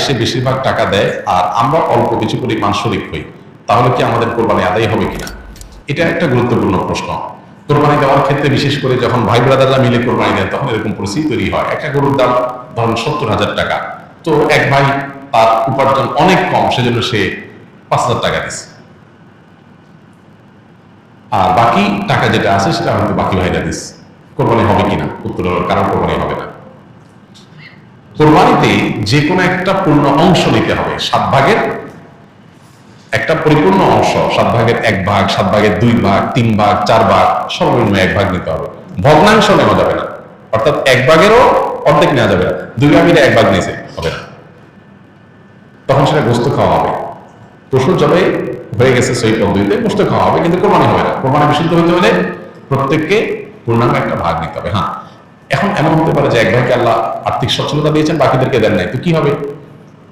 সে বেশিরভাগ টাকা দেয় আর আমরা অল্প কিছু পরিমাণ শরীক হই, তাহলে কি আমাদের কোরবানি আদায় হবে কিনা? এটা একটা গুরুত্বপূর্ণ প্রশ্ন। কোরবানি দেওয়ার ক্ষেত্রে বিশেষ করে যখন ভাই ব্রাদাররা মিলে কোরবানি দেয় তখন এরকম পরিস্থিতি তৈরি হয়। একটা গরুর দাম ধরুন 70,000 টাকা, তো এক ভাই তার উপার্জন অনেক কম, সেজন্য সে 5,000 টাকা দিচ্ছে, আর বাকি টাকা যেটা আছে সেটা হয়তো বাকি ভাইরা দিচ্ছে। কোরবানি হবে কিনা? উত্তর হলো কারণ কোরবানি হবে না। কোরবানিতে যে কোনো একটা পূর্ণ অংশ নিতে হবে, 7 ভাগের একটা পরিপূর্ণ অংশ, 7 ভাগের 1 ভাগ, 7 ভাগের 2 ভাগ, 3 ভাগ, 4 ভাগ, সর্বনিম্ন 1 ভাগ নিতে হবে। ভগ্নাংশ নেওয়া যাবে না, অর্থাৎ 1 ভাগেরও অর্ধেক নেওয়া যাবে না। 2 ভাগের 1 ভাগ নিয়েছে হবে না, তখন সেটা গোস্ত খাওয়া হবে। পশু জবাই হয়ে গেছে সেই পদ্ধতিতে গোস্ত খাওয়া হবে, কিন্তু কোরবানি হবে না। কোরবানি বিশুদ্ধ হতে হলে প্রত্যেককে পূর্ণাঙ্গ একটা ভাগ নিতে হবে। হ্যাঁ, এখন এমন হতে পারে যে এক ভাইকে আল্লাহ আর্থিক সচ্ছলতা দিয়েছেন, বাকিদেরকে দেন নাই, তো কি হবে?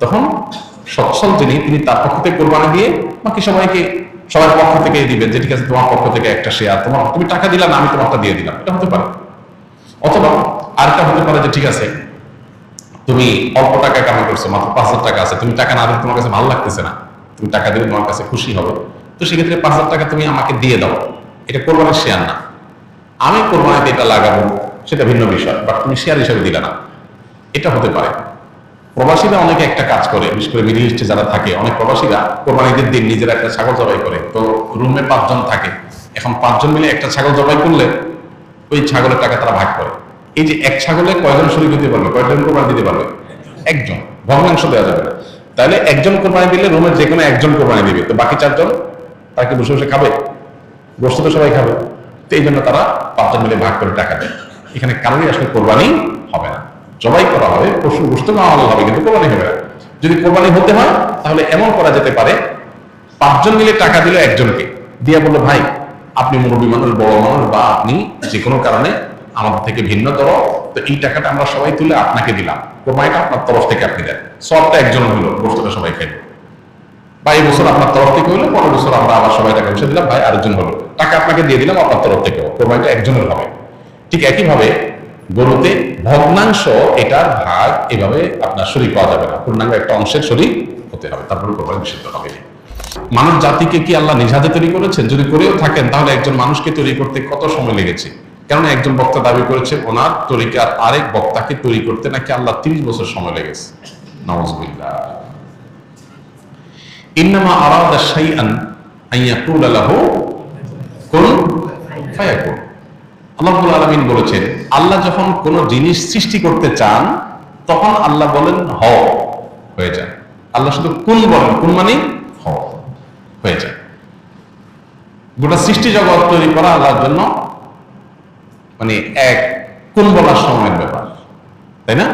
তখন সচ্ছল যিনি তিনি তার পক্ষ থেকে কোরবানি দিয়ে বাকি সবার পক্ষ থেকে দিবেন, যে ঠিক আছে তোমার পক্ষ থেকে একটা শেয়ার, তুমি টাকা দিলা না, আমি তোমারটা দিয়ে দিলাম, এটা হতে পারে। অথবা আরেকটা হতে পারে যে ঠিক আছে তুমি অল্প টাকা কামাই করছো, মাত্র 5,000 টাকা আছে, তুমি টাকা না দিলে তোমার কাছে ভালো লাগতেছে না, তুমি টাকা দিলে তোমার কাছে খুশি হবে, তো সেক্ষেত্রে 5,000 টাকা তুমি আমাকে দিয়ে দাও, এটা কোরবানির শেয়ার না। আমি কোরবানিতে এটা লাগাবো সেটা ভিন্ন বিষয়, বাট তুমি শেয়ার হিসেবে দিলে না, এটা হতে পারে। প্রবাসীরা অনেকে একটা কাজ করে, বিশেষ করে মিডল ইস্টে যারা থাকে, অনেক প্রবাসীরা কোরবানিদের দিন নিজেরা একটা ছাগল জবাই করে। তো রুমে 5 জন থাকে, এখন 5 জন মিলে একটা ছাগল জবাই করলে ওই ছাগলের টাকা তারা ভাগ করে। এই যে এক ছাগলে কয়জন শরীক দিতে পারবে, কয়জন কোরবানি দিতে পারবে? একজন, ভগ্নাংশ দেওয়া যাবে না। তাহলে একজন কোরবানি দিলে রুমের যে কোনো একজন কোরবানি দিবে, তো বাকি 4 জন তাকে বসে বসে খাবে, গোস্ত তো সবাই খাবে, তো এই জন্য তারা 5 জন মিলে ভাগ করে টাকা দেয়। এখানে কারোরই আসলে কোরবানি হবে না, জবাই করা হবে, পশু গোস্ত খাওয়া হবে, কিন্তু কোরবানি হবে না। যদি কোরবানি হতে হয় তাহলে এমন করা যেতে পারে, 5 জন মিলে টাকা দিল একজনকে, দিয়া বললো ভাই আপনি মুরব্বী মানুষ, বড় মানুষ, বা আপনি যে কোনো কারণে আমাদের থেকে ভিন্নতর, তো এই টাকাটা আমরা সবাই তুলে আপনাকে দিলাম, কোরবানিটা আপনার তরফ থেকে আপনি দেন, সবটা একজন হলো, গোস্তটা সবাই খাইল। বা এই বছর আপনার তরফ থেকে হলো, পরের বছর আমরা আবার সবাই টাকা বসে দিলাম, ভাই আরেকজন হলো, টাকা আপনাকে দিয়ে দিলাম আপনার তরফ থেকেও, কোরবানিটা একজনের হবে। ঠিক একইভাবে গরুতে ভগ্নাংশ, এটার ভাগ এভাবে আপনার শরীক পাওয়া যাবে না, পূর্ণাঙ্গ একটা অংশের শরীক হতে হবে, তারপরে কোরবানি নিষিদ্ধ হবে। মানব জাতিকে কি আল্লাহ নিজ হাতে তৈরি করেছেন? যদি করেও থাকেন তাহলে একজন মানুষকে তৈরি করতে কত সময় লেগেছে? কেননা একজন বক্তা দাবি করেছে ওনার তরিকার আরেক বক্তাকে তৈরি করতে নাকি আল্লাহ 30 বছর সময় লেগেছে। নাউযুবিল্লাহ। ইন্নামা আরাদা শাইআন আন ইয়াকুলা লাহু কুন ফায়াকুন। আল্লাহ রাব্বুল আলামিন বলেছেন, আল্লাহ যখন কোন জিনিস সৃষ্টি করতে চান তখন আল্লাহ বলেন হও, হয়ে যায়। আল্লাহ শুধু কুন বলেন, কুন মানে হও, হয়ে যায়। গোটা সৃষ্টি জগৎ তৈরি করা আল্লাহর জন্য মানে এক কোন বলার সময়ের ব্যাপার, তাই না?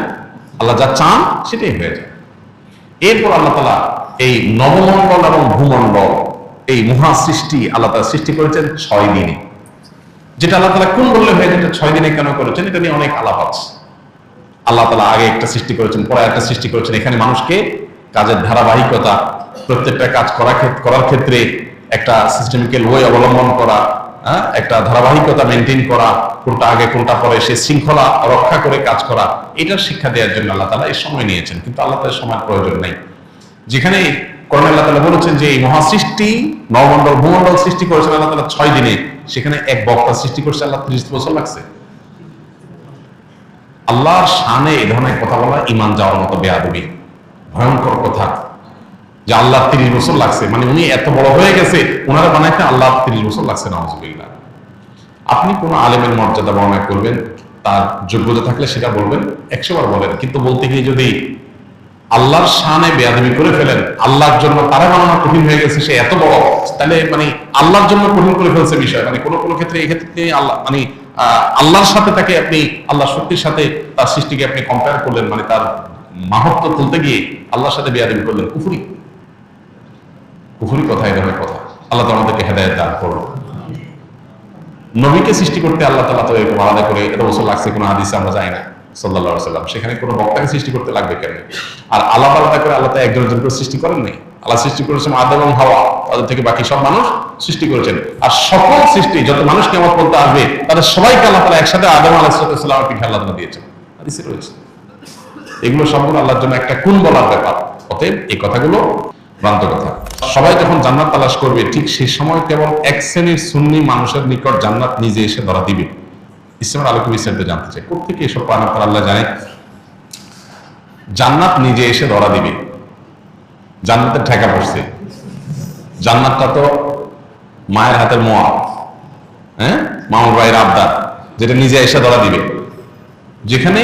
আল্লাহ যা চান সেটাই হয়ে যায়। এরপর আল্লাহ তাআলা এই নবমণ্ডল এবং ভূমণ্ডল, এই মহা সৃষ্টি আল্লাহ তাআলা সৃষ্টি করেছেন 6 দিনে। যেটা আল্লাহ তাআলা কোন বললে হয়ে যেটা 6 দিনে কেন করেছেন, এটা নিয়ে অনেক আলাপ আছে। আল্লাহ তাআলা আগে একটা সৃষ্টি করেছেন, পরে একটা সৃষ্টি করেছেন। এখানে মানুষকে কাজের ধারাবাহিকতা, প্রত্যেকটা কাজ করার ক্ষেত্রে একটা সিস্টেমিক্যাল ওয়ে অবলম্বন করা, একটা ধারাবাহিকতা মেনটেন করা, কোনটা আগে কোনটা পরে, সে শৃঙ্খলা রক্ষা করে কাজ করা, এটার শিক্ষা দেওয়ার জন্য আল্লাহ তাআলা এই সময় নিয়েছেন। কিন্তু আল্লাহ তাআলার সময়ের প্রয়োজন নেই। যেখানে কোরআনে আল্লাহ তাআলা বলেছেন যে এই মহাসৃষ্টি নবমণ্ডল ভূমণ্ডল সৃষ্টি করেছেন আল্লাহ তাআলা 6 দিনে, সেখানে এক বক্তা সৃষ্টি করছে আল্লাহ 30 বছর লাগছে। আল্লাহর শানে এই ধরনের কথা বলা ঈমান যাওয়ার মতো বেয়াদবি, ভয়ঙ্কর কথা। যে আল্লাহ 30 বছর লাগছে, মানে উনি এত বড় হয়ে গেছে, ওনারা বানাইতে আল্লাহ 30 বছর লাগছে। নাউযুবিল্লাহ। আপনি কোন আলেমের মর্যাদা বর্ণনা করবেন, তার যোগ্যতা থাকলে সেটা বলবেন, 100 বার বলেন, কিন্তু বলতে গিয়ে যদি আল্লাহর শানে বেয়াদবি করে ফেলেন, আল্লাহর জন্য তারা বানানো কঠিন হয়ে গেছে, সে এত বড়, তাহলে মানে আল্লাহর জন্য কঠিন করে ফেলছে বিষয়। মানে কোন কোন ক্ষেত্রে এই ক্ষেত্রে আল্লাহ মানে আল্লাহর সাথে তাকে আপনি আল্লাহ শক্তির সাথে তার সৃষ্টিকে আপনি কম্পেয়ার করলেন, মানে তার মাহাত্ম্য তুলতে গিয়ে আল্লাহর সাথে বেয়াদবি করলেন, কুফরি। কুফরি কথা, এই ধরনের কথা। আল্লাহ তো আমাদেরকে হেদায়েত দান করুন। নবীকে সৃষ্টি করতে আল্লাহ তাআলা তো এরকম আলাদা করে এত বছর লাগছে কোন হাদিসে আমরা জানি না, সাল্লাল্লাহু আলাইহি ওয়াসাল্লাম। সেখানে কোনো বক্তাকে সৃষ্টি করতে লাগবে কেন? আর আলাদা আলাদা করে আল্লাহ তাআলা একজন করে সৃষ্টি করেন নাই। আল্লাহ সৃষ্টি করেছেন আদম এবং হাওয়া, তাদের থেকে বাকি সব মানুষ সৃষ্টি করেছেন। আর সকল সৃষ্টি যত মানুষ কিয়ামত পর্যন্ত আসবে তাদের সবাইকে আল্লাহ তাআলা একসাথে আদম আলাইহিস সালামের পিঠে আল্লাহ তাআলা দিয়েছেন, হাদিসে রয়েছে। এগুলো সবগুলো আল্লাহর জন্য একটা কুন বলার ব্যাপার। অতএব এই কথাগুলো ভ্রান্ত কথা। সবাই যখন জান্নাত তালাশ করবে ঠিক সেই সময় কেবল এক শ্রেণীর সুন্নি মানুষের নিকট জান্নাত নিজে এসে ধরা দিবে। ইসলামের আলোকে বিস্তারিত জানতে চাই, কোথেকে এসব পান আপনার আল্লাহ জানে। জান্নাত নিজে এসে ধরা দিবে, জান্নাতের ঠেকা পড়ছে। জান্নাতটা তো মায়ের হাতের মোয়া, হ্যাঁ, মামুর ভাইয়ের আবদার, যেটা নিজে এসে ধরা দিবে। যেখানে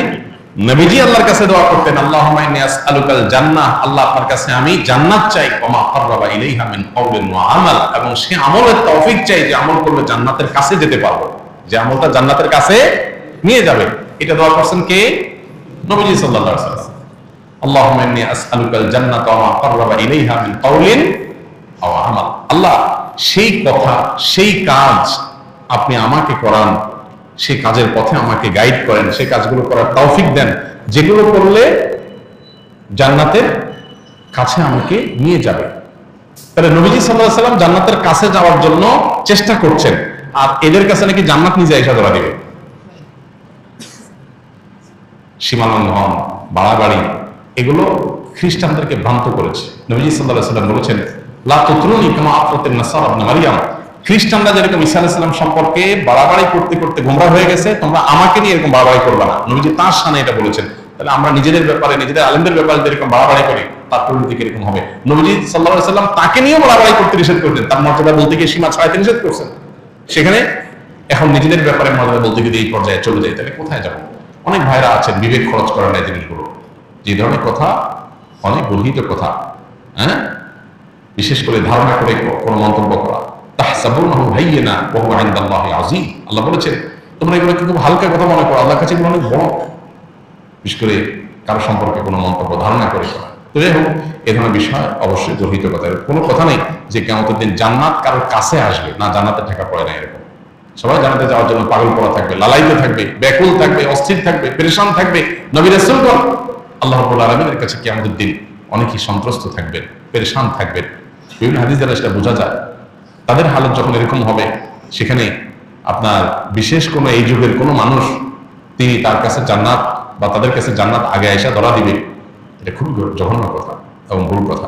নবীজি আল্লাহর কাছে দোয়া করতেন, আল্লাহুম্মা ইন্নী আসআলুকাল জান্নাহ, আল্লাহ আপনার কাছে আমি জান্নাত চাই, ওয়া মা কাররাবা ইলাইহা মিন কাওলিন ওয়া আমাল, এবং সে আমলের তৌফিক চাই যে আমল করলে জান্নাতের কাছে যেতে পারবো, যে আমলটা জান্নাতের কাছে নিয়ে যাবে। এটা দোয়া করছেন কে? নবীজি সাল্লাল্লাহু আলাইহি ওয়াসাল্লাম। আল্লাহুম্মা ইন্নী আসআলুকাল জান্নাতা ওয়া মা কাররাবা ইলাইহা মিন কাওলিন ওয়া আমাল, আল্লাহ সেই কথা সেই কাজ আপনি আমাকে করান, সেই কাজের পথে আমাকে গাইড করেন, সেই কাজগুলো করার তৌফিক দেন যেগুলো করলে জান্নাতের কাছে আমাকে নিয়ে যাবে। তাহলে নবীজি সাল্লাল্লাহু আলাইহি ওয়াসাল্লাম জান্নাতের কাছে যাওয়ার জন্য চেষ্টা করছেন, আর এদের কাছে নাকি জান্নাত নিজে এসে ধরা দিবে। সীমালঙ্ঘন, বাড়াবাড়ি, এগুলো খ্রিস্টানদেরকে ভ্রান্ত করেছে। নবীজি সাল্লাল্লাহু আলাইহি ওয়াসাল্লাম বলেছেন, লা তুতরুনি কামা আতরাতিন নাসারা ইবনে মারইয়াম, খ্রিস্টানরা যেরকম ঈসা আলাইহিস সালাম সম্পর্কে বাড়াবাড়ি করতে করতে গোমরা হয়ে গেছে, তোমরা আমাকে নিয়ে এরকম বাড়াবাড়ি করবে না। নবীজি তার শানে এটা বলেছেন। তাহলে আমরা নিজেদের ব্যাপারে, নিজেদের আলেমদের ব্যাপারে যেরকম বাড়াবাড়ি করি, তার পরিণতি এরকম হবে। নবীজি সাল্লাল্লাহু আলাইহি ওয়াসাল্লাম তাকে নিয়েও বাড়াবাড়ি করতে নিষেধ করতেন, তার মর্যাদা বলতে গিয়ে সীমা ছাড়াইতে নিষেধ করছেন। সেখানে এখন নিজেদের ব্যাপারে মর্যাদা বলতে গিয়ে এই পর্যায়ে চলে যায়, তাহলে কোথায় যাবো? অনেক ভাইরা আছেন বিবেক খরচ করেন না জিনিসগুলো, যে ধরনের কথা অনেক গর্হিত কথা, হ্যাঁ, বিশেষ করে ধারণা করে কোনো মন্তব্য করা। তাহসাবুনাহু হাইয়িনা ওয়া হুয়া ইনদাল্লাহি আযীম, আল্লাহ বলেছেন তোমরা এগুলো কিন্তু হালকা কথা মনে করো, আল্লাহর কাছে এগুলো অনেক বড়। বিশেষ করে কারো সম্পর্কে কোনো মন্তব্য ধারণা করে করা। তো যাই হোক, এ ধরনের বিষয় অবশ্যই গর্হিত কথা। কোনো কথা নেই যে কিয়ামতের দিন জান্নাত কারোর কাছে আসবে না, জান্নাতের ঠেকা পড়ে না এরকম। সবাই জান্নাতে যাওয়ার জন্য পাগল করা থাকবে, লালাইতে থাকবে, ব্যাকুল থাকবে, অস্থির থাকবে, পেরেশান থাকবে। নবী রাসূলগণ আল্লাহ রাব্বুল আলামিনের কাছে কিয়ামতের দিন অনেকেই সন্ত্রস্ত থাকবেন, পেরেশান থাকবেন। বিভিন্ন হাদিস দ্বারা সেটা বোঝা যায়। তাদের হালত যখন এরকম হবে, সেখানে আপনার বিশেষ কোনো এই যুগের কোনো মানুষ তিনি তার কাছে জান্নাত বা তাদের কাছে জান্নাত আগে আয়েশা ধরা দিবে, এটা খুবই জঘন্য কথা এবং ভুল কথা।